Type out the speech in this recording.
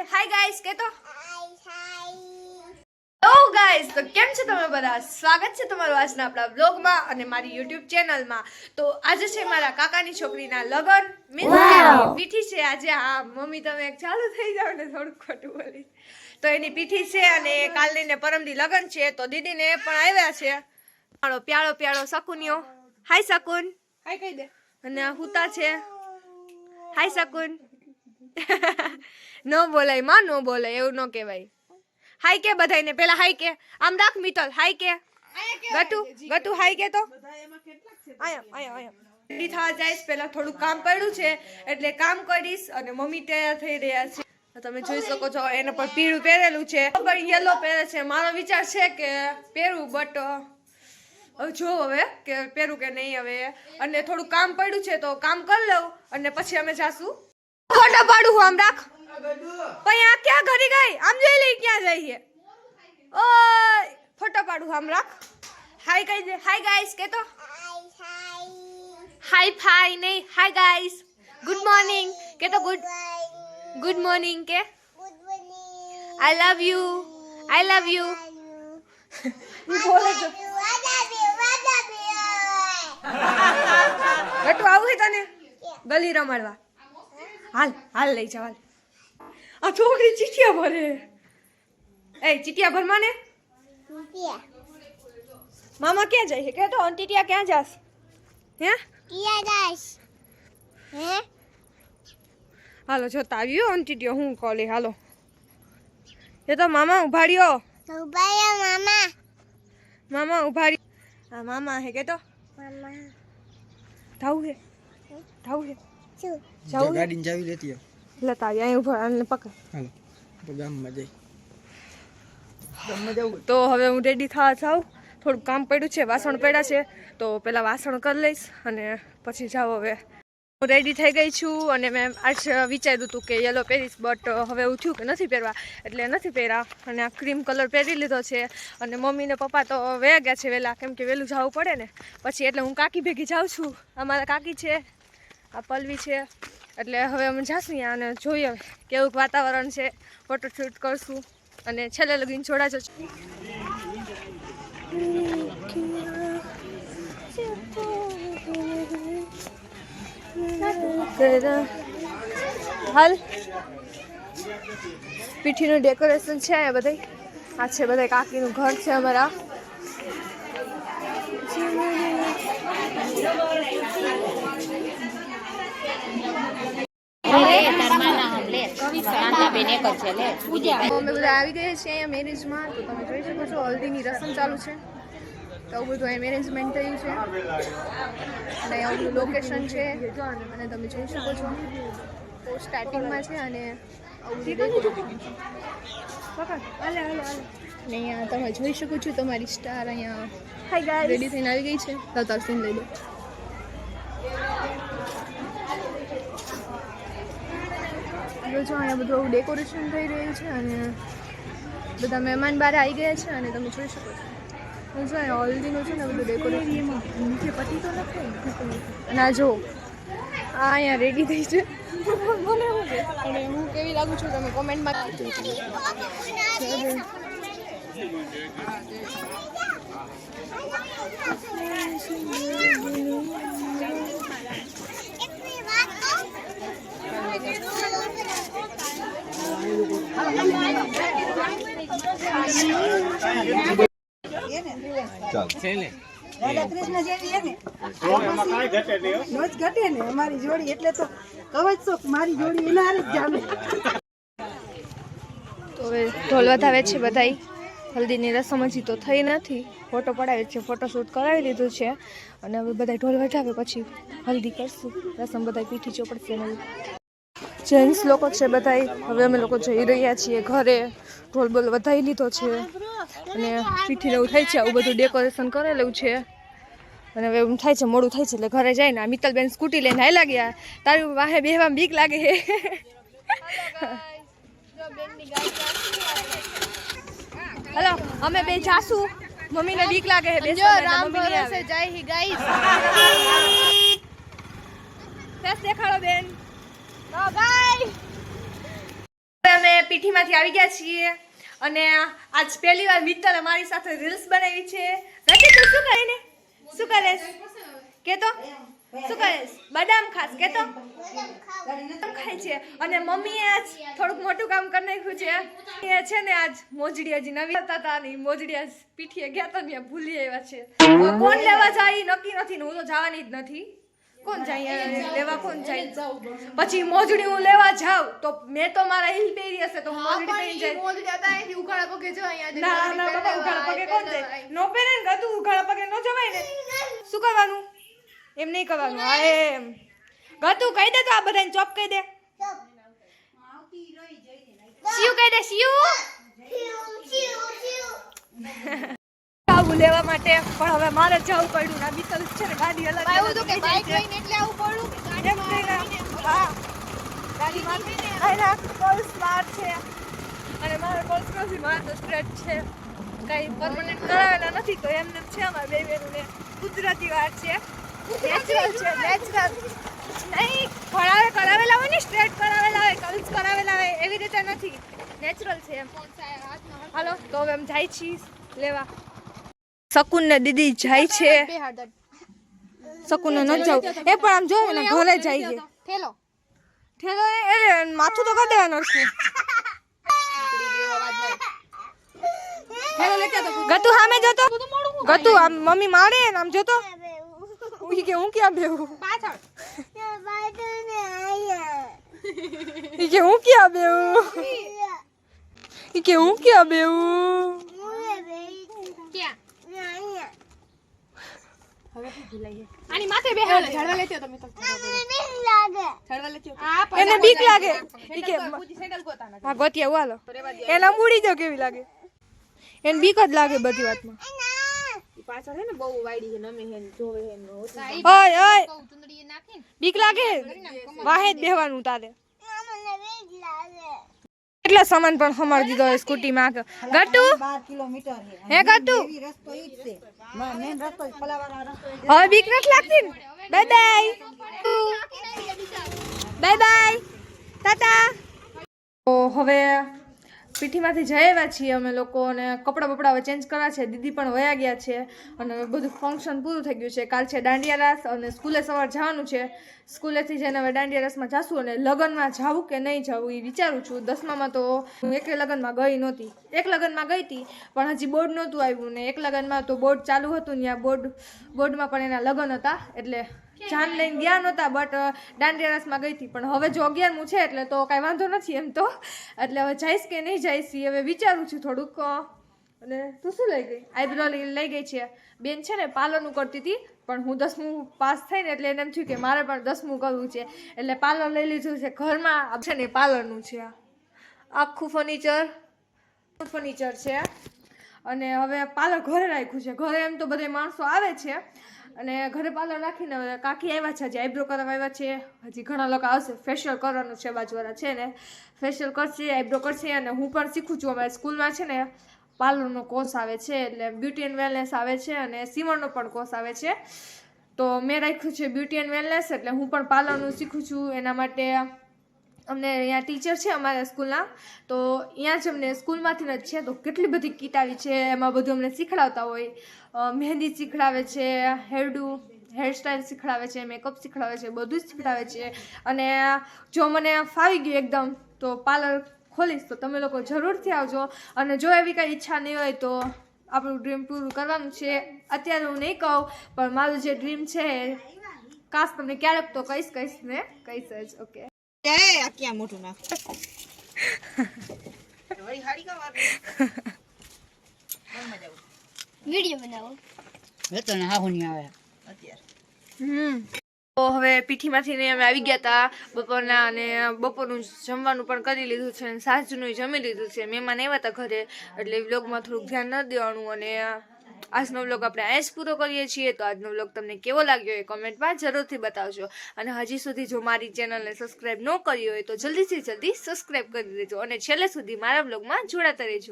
Hi guys કે તો hello guys તો કેમ છો તમે બધા સ્વાગત છે તમારું આજના આપણા બ્લોગમાં અને મારી YouTube ચેનલમાં તો આજે છે મારા કાકાની છોકરીના લગન પીઠી છે આજે હા મમ્મી તમે ચાલુ થઈ જાવ ને થોડું ખોટું બોલી તો એની પીઠી છે અને કાલની ને પરમદી લગન છે તો દીદીને પણ આવ્યા છે મારો પ્યારો પ્યારો શકુનિયો હાય શકુન હાય કહી દે અને હુતા છે હાય શકુન નો બોલાય માં નો બોલાય એવું ન કહેવાય હાય કે બધાને પેલા હાય કે આમ રાખ મિતલ હાય કે ગટુ ગટુ હાય કે તો આયા રેડી થવા જઈશ પેલા થોડું કામ પડ્યું છે એટલે કામ કરીશ અને મમ્મી તૈયાર થઈ રહ્યા છે તમે જોઈ શકો છો એને પર પીળું પહેરેલું છે ખબર યલો પહેરે છે મારો વિચાર છે કે પહેરું બટ હવે જો હવે કે પહેરું કે નહીં હવે અને થોડું કામ પડ્યું છે તો કામ કરી લઉં અને પછી અમે જાશું ફોટા પાડું આમ રાખ પણ આ ક્યાં ઘરી ગઈ આમ જોઈ લઈ ક્યાં જઈએ ઓય ફોટા પાડું આમ રાખ હાય કહી દે હાય ગાઈસ કે તો હાય ફાઈ નહીં હાય ગાઈસ ગુડ મોર્નિંગ કે તો ગુડ મોર્નિંગ કે આઈ લવ યુ બોલે તો ગટુ આવું હે તને ગલી રમાડવા હાલ લઈ જાવ આ છોકરી ચીટિયા ભરે એ ચીટિયા ભર માને મામા ક્યાં જાય છે કે તો અંટીટિયા ક્યાં જાસ હે ક્યાં જાસ હે હાલો જોતા આવ્યો અંટીટિયો હું કોલે હાલો એ તો મામા ઉભાડ્યો મામા ઉભાડી આ મામા હે કે તો મામા થાઉ હે જાવ ગાડીની ચાવી લેતી લતા અહીં ઉભા અને પકડ હાલો ગામમાં જઈ તો હવે હું રેડી થવા જાઉં થોડું કામ પડ્યું છે વાસણ પડ્યા છે તો પેલા વાસણ કરી લઈશ અને પછી જાઉં હવે હું રેડી થઈ ગઈ છું અને મેં આજ વિચાર્યું હતું કે યલો પહેરીશ બટ હવે એવું થયું કે નથી પહેરવા એટલે નથી પહેર્યા અને આ ક્રીમ કલર પહેરી લીધો છે અને મમ્મી ને પપ્પા તો વયા ગયા છે વહેલા કેમ કે વહેલું જવું પડે ને પછી એટલે હું કાકી ભેગી જાઉં છું અમારા કાકી છે આ પલવી છે એટલે હવે અમે જાશું ત્યાં અને જોઈએ કેવું વાતાવરણ છે ફોટોશૂટ કરશું અને છેલ્લે લગીને જોડાજો હાલ પીઠીનું ડેકોરેશન છે આ બધા આ છે બધા કાકીનું ઘર છે અમારા અમે બધા આવી ગયા છીએ અહીંયા મેરેજમાં તો તમે જોઈ શકો છો હલ્દીની રસમ ચાલુ છે તો આવું બધું અહીંયા મેરેજમેન્ટ થયું છે અને આવું લોકેશન છે અને તમે જોઈ શકો છો તો સ્ટાર્ટિંગમાં છે અને અહીંયા તમે જોઈ શકો છો તમારી સ્ટાર અહીંયા રેડી થઈને આવી ગઈ છે તો તાર સીન લઈ લો જો અહીંયા બધું ડેકોરેશન થઈ રહ્યું છે અને બધા મહેમાન બહાર આવી ગયા છે અને તમે જોઈ શકો છો જો અહીંયા હલ્દીનું છે ને બધું ડેકોરેશન નીચે પટ્ટી તો નથી અને આ જો આ અહીંયા રેડી થઈ છે અને હું કેવી લાગુ છું તમે કોમેન્ટમાં અમારી જોડી એટલે તો કવચ છો મારી જોડી એના હારે જ જામે તો હવે ઢોલ વધાવે છે બધાય હલ્દીની રસમ હજી તો થઈ નથી ફોટો પડાવે છે ફોટોશૂટ કરાવી લીધું છે અને હવે બધા ઢોલ વધાવે પછી હલ્દી કરશું રસમ બધા પીઠી ચોપડશે ને જેન્ટ્સ લોકો છે બધાય હવે અમે લોકો જઈ રહ્યા છીએ ઘરે ઢોલ બોલ વધાવી લીધો છે અને પીઠીને એવું થાય છે આવું બધું ડેકોરેશન કરેલું છે અને હવે એવું થાય છે મોડું થાય છે એટલે ઘરે જઈને મિત્તલબેન સ્કૂટી લઈને હાલ્યા ગયા તારું વાહે બેહવામાં બીક લાગે છે હલો અમે બે જાશું મમ્મીને બીક લાગે છે રામ ભરોસે જય હી ગાઈસ ફેસ દેખાડો બેન તો ગાઈસ અમે પીઠીમાંથી આવી ગયા છીએ અને આજ પહેલી વાર મિત્તલ અમારી સાથે રીલ્સ બનાવી છે. નથી તું શું કરે ને? શું કરે કે તો શું કરે? બદામ ખાસ કે તો બદામ ખાય છે. અને મમ્મીએ આજ થોડુંક મોટું કામ કરી નાખ્યું છે. એ છે ને આજ મોજડી હજી નવી હતા ને મોજડી આજ પીઠીએ ગયા હતા ને ભૂલી આવ્યા છે. હવે કોણ લેવા જાય ઈ નક્કી નથી ને હું તો જવાની જ નથી. કોણ જાય લેવા? કોણ જાય? પછી મોજડી હું લેવા જાઉં તો મેં તો મારા હીલ પહેરી હશે તો હું મોજડી પહેરી જાય. ના ના બાબા ઉઘાડા પગે કોણ જાય? નો પહેરે ને ગતું ઉઘાડા પગે નો જવાય ને. શું કરવાનું? એમ નહીં કરવાનું. હા એમ ગતું કહી દે તો આ બધાને ચોપ કહી દે. શિવ કહી દે શિવ. આવું લેવા માટે પણ હવે મારે જવું પડ્યું ના બીતલ છે ને ગાડી અલગ આવ્યું તો કે બાઈક લઈને એટલે આવું પડ્યું કે ગાડી હા ગાડી માં આના કોલ સ્માર્ટ છે અને મારે કોલ નથી મારે તો સ્ટ્રેટ છે કઈ પરમનન્ટ કરાવેલા નથી તો એમને છે અમાર બે બેનું ને ગુજરાતી વાત છે નેચરલ છે નેચરલ નહીં ખરાવે કરાવેલા હોય ને સ્ટ્રેટ કરાવેલા હોય કર્લ્સ કરાવેલા હોય એવી રીતે નથી નેચરલ છે એમ હાલો તો હવે એમ જાય છીએ લેવા શકુન ને દીદી જાય છે શકુન ને ન જાવ એ પણ આમ જો ને ઘરે જાય છે ઠેલો ઠેલો એ માથું તો કરી દેવાનું હરખું ઠેલો લેતા તો ગતુ સામે જોતો ગતુ આમ મમ્મી મારે ને આમ જોતો ઈ કે હું ક્યાં બેહું પાછળ ઈ કે હું ક્યાં બેહું ઈ કે હું ક્યાં બેહું ક્યાં હવે શું ભૂલાઈએ આની માથે બેહાડે ઝાડવા લેતી તમે તો ઝાડવા લેતી એને બીક લાગે ઈ કે હા ગોતિયા હાલો એના મૂડી જો કેવી લાગે એને બીક જ લાગે બધી વાતમાં પાછળ હે ને બહુ વાયડી છે નમે હે જોવે હે ઓય ઓય બીક લાગે વાહે જ બેહવાનું તારે કેટલા સામાન પણ સમાર દીધો હે સ્કૂટી માં ગટુ 12 કિલોમીટર હે ગટુ રસ્તો ઈ જ છે મેન રસ્તો ફલાવાળા રસ્તો હવે બીક નથી લાગતી ને bye bye bye bye Tata તો હવે પીઠીમાંથી જઈ આવ્યા છીએ અમે લોકો અને કપડાં બપડા હવે ચેન્જ કરવા છે દીદી પણ વયા ગયા છે અને બધું ફંક્શન પૂરું થઈ ગયું છે કાલ છે દાંડિયા રાસ અને સ્કૂલે સવાર જવાનું છે સ્કૂલેથી જઈને હવે દાંડિયા રાસમાં જાશું અને લગ્નમાં જાવું કે નહીં જાવું એ વિચારું છું 10મામાં તો હું એક લગ્નમાં ગઈ નહોતી એક લગ્નમાં ગઈ હતી પણ હજી બોર્ડ નહોતું આવ્યું ને એક લગ્નમાં તો બોર્ડ ચાલુ હતું ને બોર્ડમાં પણ એના લગ્ન હતા એટલે જાન લઈને ગયા નહોતા બટ દાંડિયા રાસમાં ગઈ હતી પણ હવે જો 11મું છે એટલે તો કાંઈ વાંધો નથી એમ તો એટલે હવે જઈશ કે નહીં જઈશ એ હવે વિચારું છું થોડુંક અને તું શું લઈ ગઈ આઈબ્રો લઈ ગઈ છે બેન છે ને પાર્લરનું કરતી હતી પણ હું 10મું પાસ થઈને એટલે એને એમ થયું કે મારે પણ 10મું કરવું છે એટલે પાર્લર લઈ લીધું છે ઘરમાં છે ને પાર્લરનું છે આખું ફર્નિચર છે અને હવે પાર્લર ઘરે રાખ્યું છે ઘરે એમ તો બધા માણસો આવે છે અને ઘરે પાર્લર રાખીને હવે કાકી આવ્યા છે હજી આઈબ્રો કરવા આવ્યા છે હજી ઘણા લોકો આવશે ફેશિયલ કરવાનું છે બાજુવાળા છે ને ફેશિયલ કરશે આઈબ્રો કરશે અને હું પણ શીખું છું અમારી સ્કૂલમાં છે ને પાર્લરનો કોર્સ આવે છે એટલે બ્યુટી એન્ડ વેલનેસ આવે છે અને સીવણનો પણ કોર્સ આવે છે તો મેં રાખ્યું છે બ્યુટી એન્ડ વેલનેસ એટલે હું પણ પાર્લરનું શીખું છું એના માટે અમને અહીંયા ટીચર છે અમારા સ્કૂલના તો અહીંયા જ અમને સ્કૂલમાંથી જ છે તો કેટલી બધી કીટ આવી છે એમાં બધું અમને શીખડાવતા હોય મહેંદી શીખડાવે છે હેરસ્ટાઈલ શીખડાવે છે મેકઅપ શીખડાવે છે બધું જ શીખડાવે છે અને જો મને ફાવી ગયું એકદમ તો પાર્લર ખોલીશ તો તમે લોકો જરૂરથી આવજો અને જો એવી કાંઈ ઈચ્છા નહીં હોય તો આપણું ડ્રીમ પૂરું કરવાનું છે અત્યારે હું નહીં કહું પણ મારું જે ડ્રીમ છે કાશ તમને ક્યારેક તો કહીશ ને કહીશ જ ઓકે ક્યાં મોટું નાખ વિડિયો બનાવો તો ના હું નહીં આવે અત્યારે તો હવે પીઠીમાંથી ને અમે આવી ગયા હતા બપોરના અને બપોરનું જમવાનું પણ કરી લીધું છે અને સાંજનું જમી લીધું છે મહેમાન આવ્યા હતા ઘરે એટલે વ્લોગમાં થોડુંક ધ્યાન ન દેવાનું અને આજનો વ્લોગ આપણે અહીંયા જ પૂરો કરીએ છીએ તો આજનો વ્લોગ તમને કેવો લાગ્યો એ કમેન્ટમાં જરૂરથી બતાવજો અને હજી સુધી જો મારી ચેનલને સબસ્ક્રાઈબ ન કરી હોય તો જલ્દીથી જલ્દી સબસ્ક્રાઈબ કરી દેજો અને છેલ્લે સુધી મારા વ્લોગમાં જોડાતા રહેજો